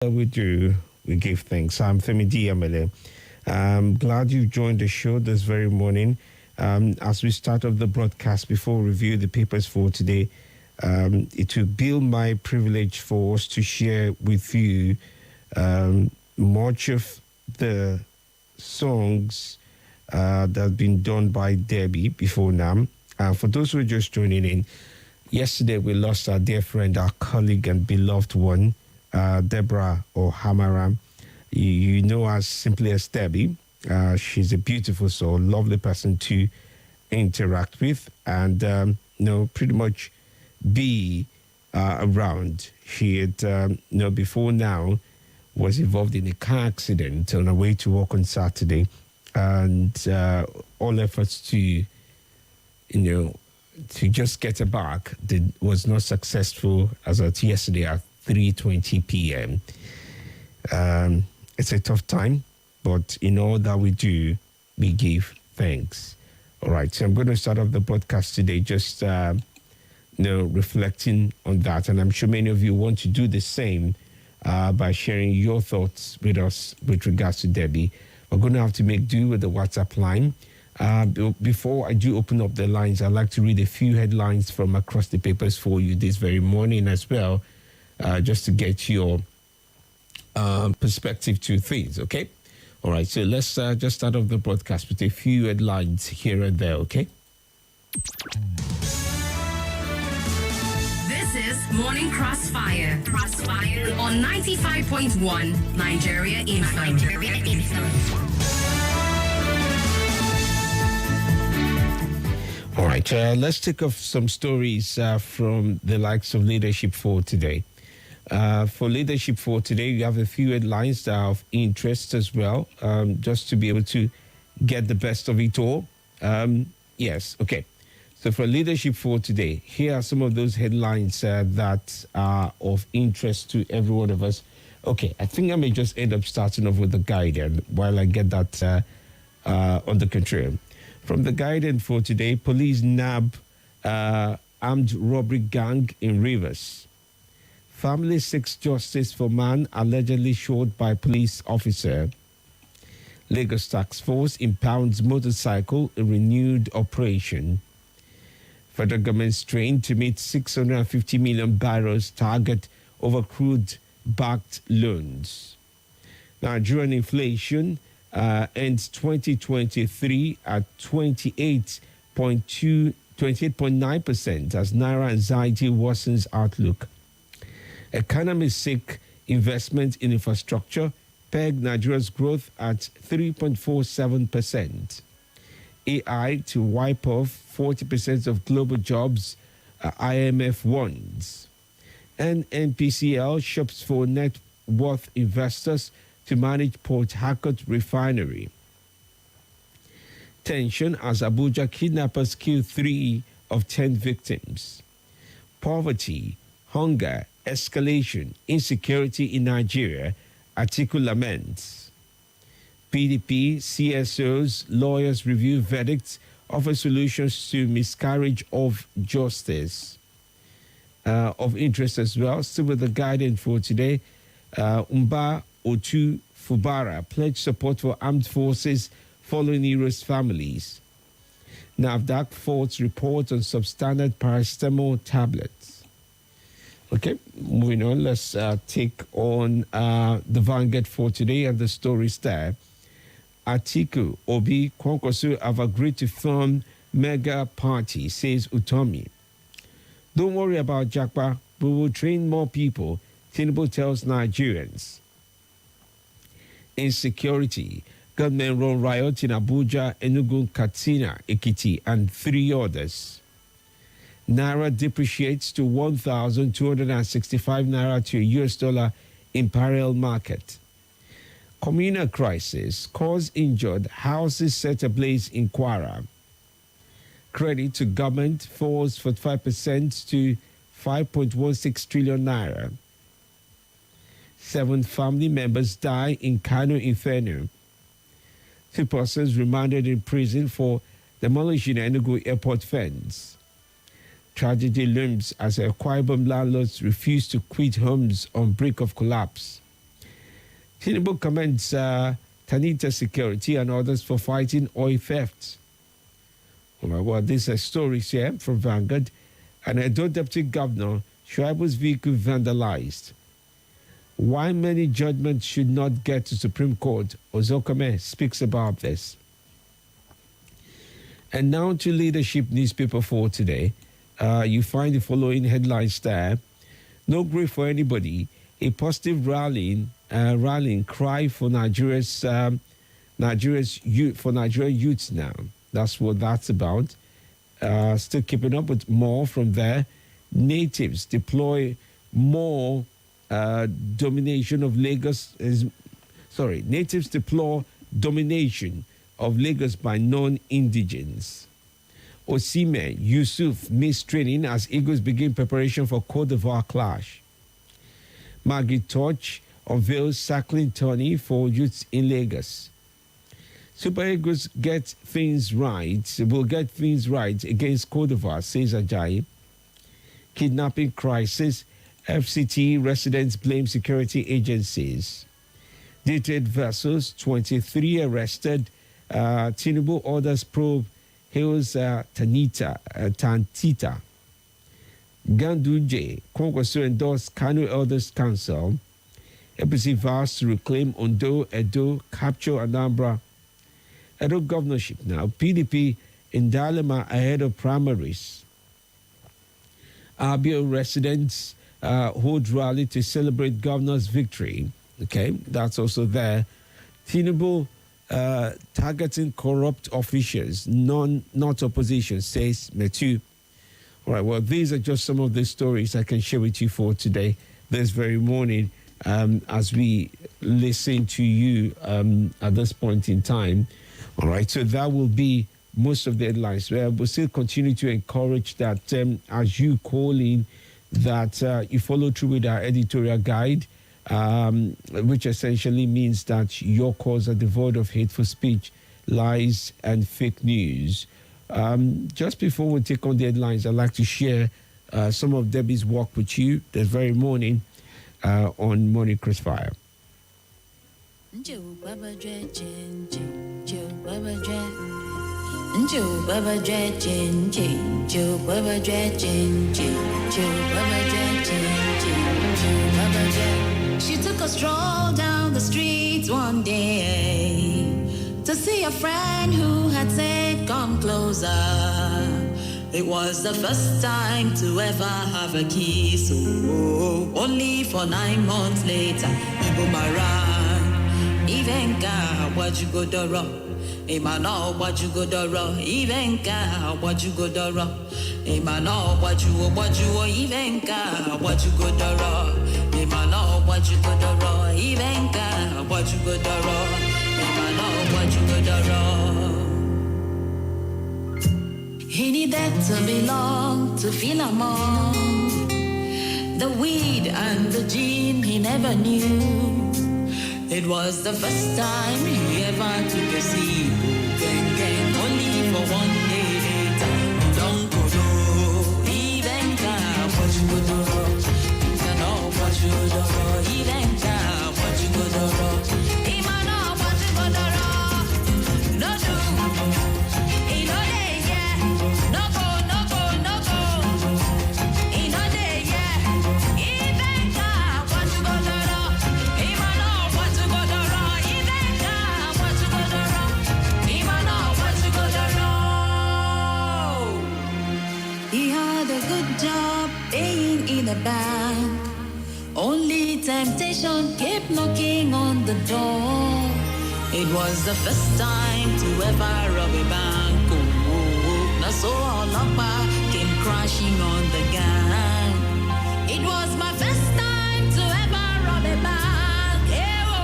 We do. We give thanks. I'm Femi Diamele. I'm glad you joined the show this very morning. As we start off the broadcast, before we review the papers for today, it will be my privilege for us to share with you much of the songs that have been done by Debbie before now. For those who are just joining in, yesterday we lost our dear friend, our colleague and beloved one, Deborah or Hamara. You know her simply as Debbie. She's a beautiful soul, lovely person to interact with and, pretty much be around. She had, before now, was involved in a car accident on her way to work on Saturday. And all efforts to just get her back was not successful as of yesterday at 3:20 p.m. It's a tough time, but in all that we do, we give thanks. All right, so I'm going to start off the podcast today just reflecting on that, and I'm sure many of you want to do the same by sharing your thoughts with us with regards to Debbie. We're going to have to make do with the WhatsApp line. Before I do open up the lines, I'd like to read a few headlines from across the papers for you this very morning as well, just to get your perspective to things, okay? All right, so let's just start off the broadcast with a few headlines here and there, okay? This is Morning Crossfire. On 95.1 Nigeria Info. All right, let's take off some stories from the likes of Leadership for today. For Leadership for today, we have a few headlines that are of interest as well, just to be able to get the best of it all. Yes, okay. So for Leadership for today, here are some of those headlines that are of interest to every one of us. Okay, I think I may just end up starting off with the Guardian while I get that under control. From the Guardian for today, police nab armed robbery gang in Rivers. Family seeks justice for man allegedly shot by police officer. Lagos Task Force impounds motorcycle in renewed operation. Federal government strained to meet 650 million barrels target over crude-backed loans. Nigerian inflation ends 2023 at 28.9% as Naira anxiety worsens outlook. Economists seek investment in infrastructure, peg Nigeria's growth at 3.47%. AI to wipe off 40% of global jobs, IMF warns. And NPCL shops for net worth investors to manage Port Harcourt refinery. Tension as Abuja kidnappers kill 3 of 10 victims. Poverty, hunger, escalation, insecurity in Nigeria, Atiku laments. PDP, CSOs, lawyers review verdicts, offer solutions to miscarriage of justice. Of interest as well, still with the guidance for today, Umba Otu Fubara pledged support for armed forces following heroes' families. NAFDAC faults report on substandard paracetamol tablets. Okay, moving on, let's take on the Vanguard for today and the stories there. Atiku, Obi, Kwankwaso have agreed to form mega party, says Utomi. Don't worry about Jakpa, we will train more people, Tinubu tells Nigerians. Insecurity, gunmen run riot in Abuja, Enugu, Katsina, Ekiti, and 3 others. Naira depreciates to 1,265 Naira to a US dollar in parallel market. Communal crisis, cause injured, houses set ablaze in Kwara. Credit to government falls 45% to 5.16 trillion Naira. 7 family members die in Kano Inferno. 2 persons remanded in prison for demolishing Enugu airport fence. Tragedy looms as Akwa Ibom landlords refuse to quit homes on brink of collapse. Tinubu commends Tanita Security and others for fighting oil thefts. Well, this is a story here from Vanguard. An Edo Deputy Governor, Shuaibu's vehicle vandalized. Why many judgments should not get to Supreme Court, Ozokame speaks about this. And now to leadership newspaper for today. You find the following headlines there. No grief for anybody. A positive rallying cry for Nigeria's youth now. That's what that's about. Still keeping up with more from there. Natives deploy more domination of Lagos. Natives deplore domination of Lagos by non-indigens. Osime Yusuf missed training as Eagles begin preparation for Côte d'Ivoire clash. Maggie Touch unveils cycling tourney for youths in Lagos. Super Eagles will get things right against Côte d'Ivoire, says Ajayi. Kidnapping crisis, FCT residents blame security agencies. Dated vessels, 23 arrested. Tinubu orders probe Hills Tantita. Ganduje, Congress to endorse Kano Elders Council. APC vows to reclaim Ondo, Edo, capture Anambra. Edo governorship now. PDP in dilemma ahead of primaries. Abia residents hold rally to celebrate governor's victory. Okay, that's also there. Tinubu targeting corrupt officials, not opposition, says Metu. All right, well, these are just some of the stories I can share with you for today, this very morning, as we listen to you at this point in time. All right, so that will be most of the headlines. We'll still continue to encourage that as you call in, that you follow through with our editorial guide, which essentially means that your calls are devoid of hateful speech, lies, and fake news. Just before we take on the headlines, I'd like to share some of Debbie's work with you this very morning on Morning Crossfire. She took a stroll down the streets one day to see a friend who had said, "Come closer." It was the first time to ever have a kiss. Oh, only for 9 months later, Ibumaran, Ivenka, what you go doro? Emano, what you go doro? Ivenka, what you go doro? Emano, what you, Ivenka, what you go doro? Emano, what you go doro? Ivenka, what you go doro? Emano, what you go doro? He needed to belong, to feel among the weed and the gin he never knew. It was the first time he ever took a sip. Gang, gang, only for 1 day later. Don't go do, even God, what you go do? You know what you go do, even God, what you go do? Even know what you go do? No do, he no day, yeah. No go, no go, no go. He no day, yeah. Even God, what you go do? Even know what you go do? Even God, what you go do? Even know what you go do? He had a good job paying in a bank. Only temptation kept knocking on the door. It was the first time to ever rob a bank. Oh, now so all up came crashing on the gang. It was my first time to ever rob a bank. Eh, oh,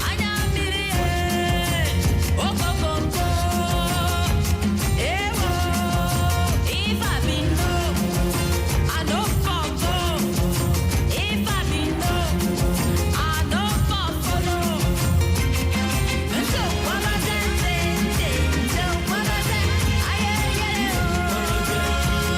I am million. Oh, go, go, go. Eh, oh, if I been low, I don't fall go. If I been low, I don't fall follow. So what I say, so what I say, I yeah, yeah, oh.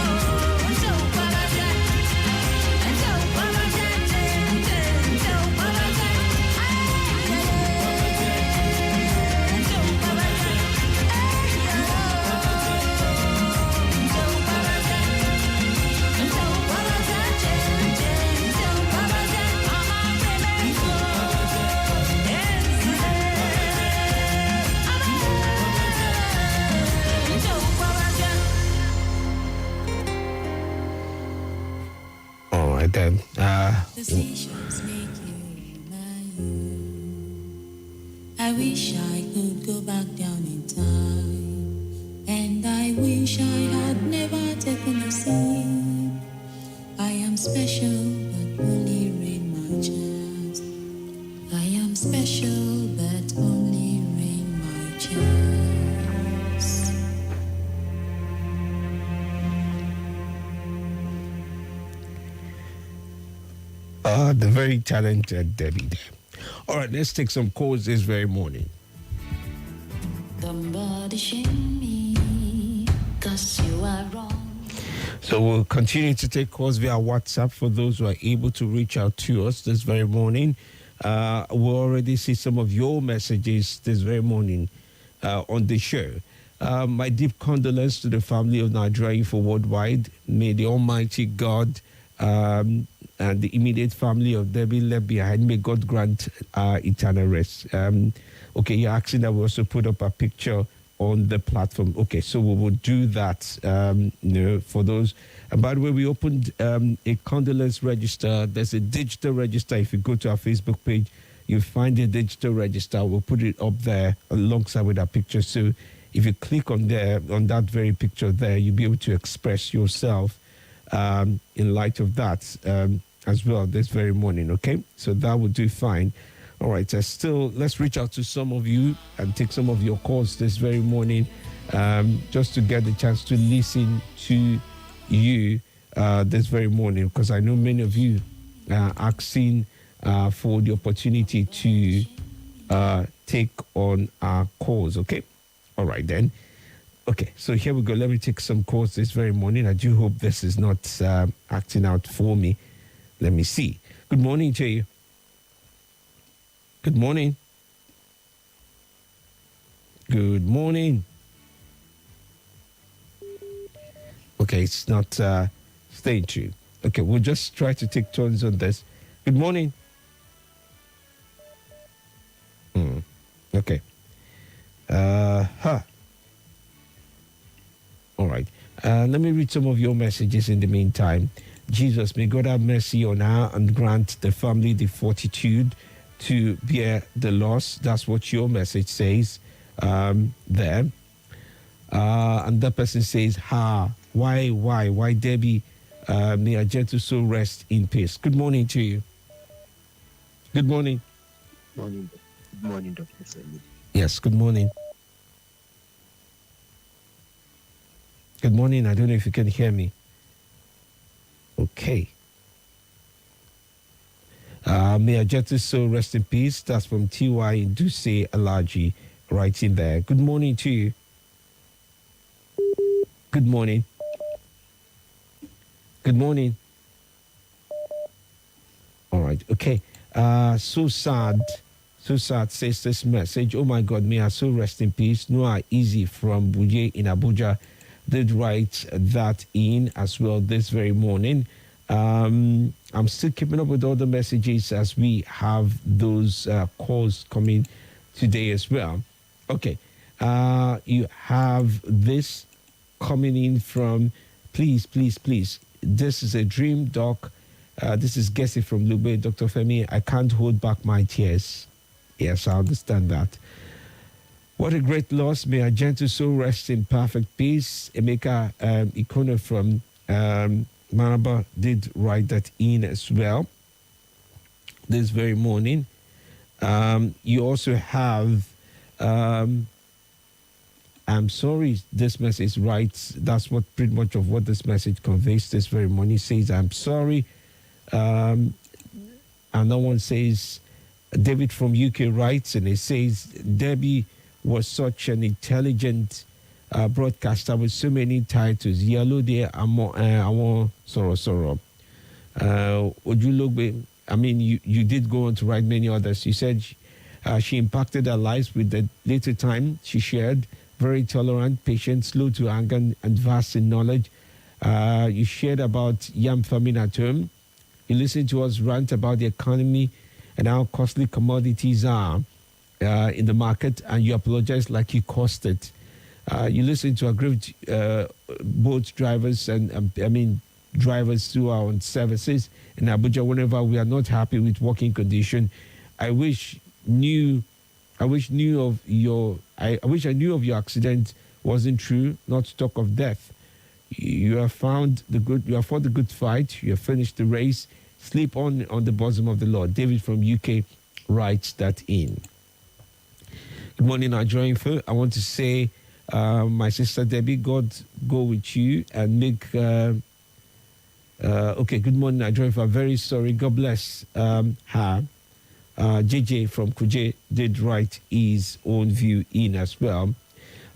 decisions make you human. I wish I could go back down in time, and I wish I had never taken a seat. I am special, but only rain my chance. I am special, but only rain my chance. The very talented Debbie there. All right, let's take some calls this very morning. Don't body shame me, 'cause you are wrong. So we'll continue to take calls via WhatsApp for those who are able to reach out to us this very morning. We'll already see some of your messages this very morning on the show. My deep condolence to the family of Nigeria for worldwide. May the Almighty God and the immediate family of Debbie left behind, may God grant eternal rest. Okay, you're asking that we also put up a picture on the platform. Okay, so we will do that, for those. And by the way, we opened a condolence register. There's a digital register. If you go to our Facebook page, you'll find a digital register. We'll put it up there alongside with our picture. So if you click on there, on that very picture there, you'll be able to express yourself in light of that as well this very morning, okay? So that will do fine. All right, let's reach out to some of you and take some of your calls this very morning just to get the chance to listen to you this very morning, because I know many of you are asking for the opportunity to take on our calls, okay? All right, then. Okay, so here we go. Let me take some calls this very morning. I do hope this is not acting out for me. Let me see. Good morning to you. Good morning. Good morning. Okay, it's not staying true. Okay, we'll just try to take turns on this. Good morning. Okay. All right. Let me read some of your messages in the meantime. Jesus, may God have mercy on her and grant the family the fortitude to bear the loss. That's what your message says there. And that person says, why, Debbie? May a gentle soul rest in peace. Good morning to you. Good morning. Good morning, Dr. Femi. Yes, good morning. Good morning. I don't know if you can hear me. Okay. May a gentle soul rest in peace. That's from T.Y. Duse Alaji right in there. Good morning to you. Good morning. Good morning. All right. Okay. So sad says this message. Oh my God, may our soul rest in peace. Noah Easy from Buje in Abuja did write that in as well this very morning. I'm still keeping up with all the messages as we have those calls coming today as well. Okay. You have this coming in from, please. This is a dream, Doc. This is Gessie from Lube. Dr. Femi, I can't hold back my tears. Yes, I understand that. What a great loss. May a gentle soul rest in perfect peace. Emeka Ikono from Maraba did write that in as well this very morning. You also have, I'm sorry, this message writes, that's what pretty much of what this message conveys this very morning. It says, I'm sorry. Another one says, David from UK writes, and it says, Debbie was such an intelligent broadcaster with so many titles. Yellow there, Amo Soro. Ojulogbe, I mean, you did go on to write many others. You said she impacted our lives with the little time she shared. Very tolerant, patient, slow to anger, and vast in knowledge. You shared about yam famine at home. You listened to us rant about the economy and how costly commodities are in the market, and you apologize like you caused it. You listen to aggrieved boat drivers and, drivers who are on services in Abuja. Whenever we are not happy with working condition, I wish I knew of your accident wasn't true, not to talk of death. You have fought the good fight, you have finished the race. Sleep on the bosom of the Lord. David from UK writes that in. Good morning, Nigerian folk. I want to say, my sister Debbie, God go with you and make. Okay, good morning, Nigerian folk. Very sorry. God bless her. JJ from Kuje did write his own view in as well.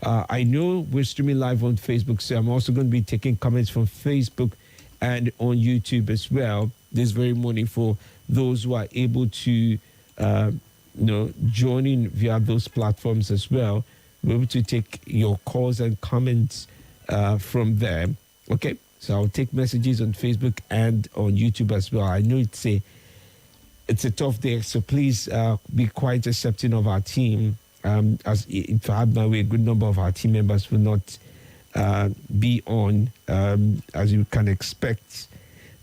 I know we're streaming live on Facebook, so I'm also going to be taking comments from Facebook and on YouTube as well this very morning for those who are able to, join in via those platforms as well. We're able to take your calls and comments from there. Okay, so I'll take messages on Facebook and on YouTube as well. I know it's a tough day, so please be quite accepting of our team. As if I had my way, a good number of our team members will not be on, as you can expect.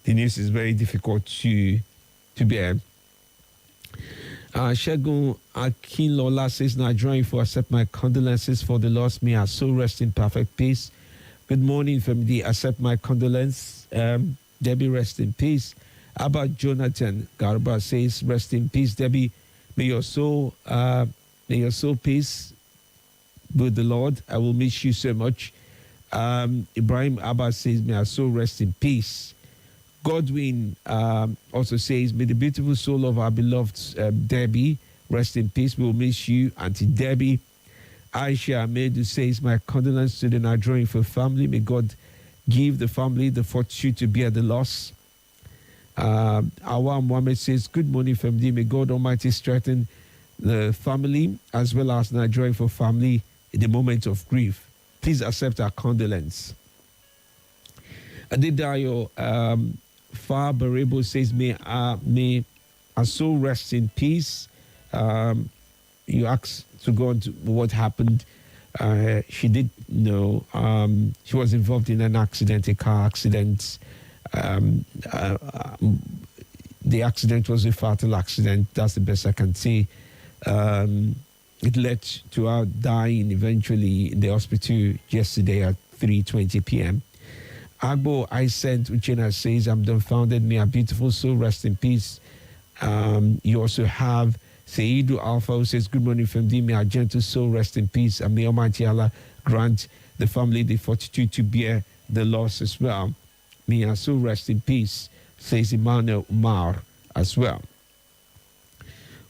The news is very difficult to bear. Shegun Akinlola says, Nigerian, for accept my condolences for the loss. May our soul rest in perfect peace. Good morning, Femi. Accept my condolence. Debbie, rest in peace. About Jonathan Garba says, rest in peace, Debbie. May your soul peace with the Lord. I will miss you so much. Ibrahim Abbas says, may our soul rest in peace. Godwin also says, may the beautiful soul of our beloved Debbie rest in peace. We will miss you, Auntie Debbie. Aisha Ahmedu says, my condolence to the Nigerian family. May God give the family the fortitude to bear the loss. Awa Mohammed says, good morning, family. May God Almighty strengthen the family as well as Nigerian family in the moment of grief. Please accept our condolence. Adedayo Far Barebo says, may our soul rest in peace. You asked to go on to what happened. She did know she was involved in an accident, a car accident. The accident was a fatal accident. That's the best I can say. It led to her dying eventually in the hospital yesterday at 3:20 p.m. Agbo I sent Uchena says, I'm dumbfounded. May a beautiful soul rest in peace. You also have Seidu Alpha who says, good morning, Femdi. May our gentle soul rest in peace. And may Almighty Allah grant the family the fortitude to bear the loss as well. May our soul rest in peace, says Emmanuel Umar as well.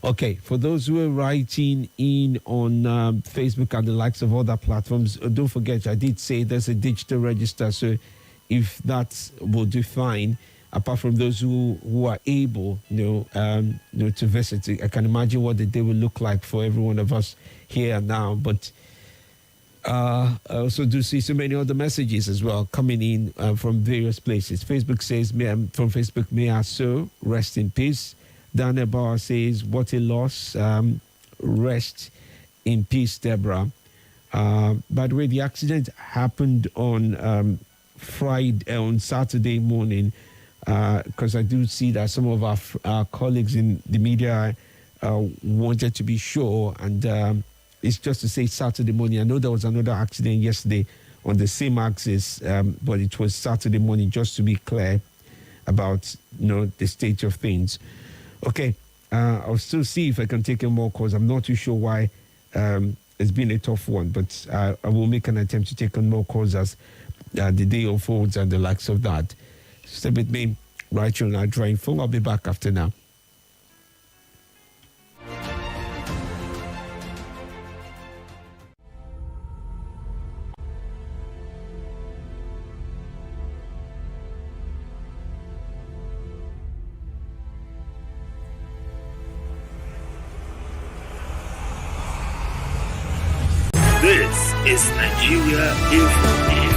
Okay, for those who are writing in on Facebook and the likes of other platforms, don't forget, I did say there's a digital register, so if that will do fine, apart from those who are able, to visit, I can imagine what the day will look like for every one of us here and now. But I also do see so many other messages as well coming in from various places. Facebook says, from Facebook, may our soul rest in peace. Daniel Bauer says, what a loss. Rest in peace, Deborah. By the way, the accident happened on Saturday morning, because I do see that some of our colleagues in the media wanted to be sure, and it's just to say Saturday morning. I know there was another accident yesterday on the same axis, but it was Saturday morning, just to be clear about the state of things. Okay, I'll still see if I can take in more calls. I'm not too sure why it's been a tough one, but I will make an attempt to take on more calls as the day unfolds and the likes of that. Stay with me right here on our drawing phone. I'll be back after now. This is Nigeria Info.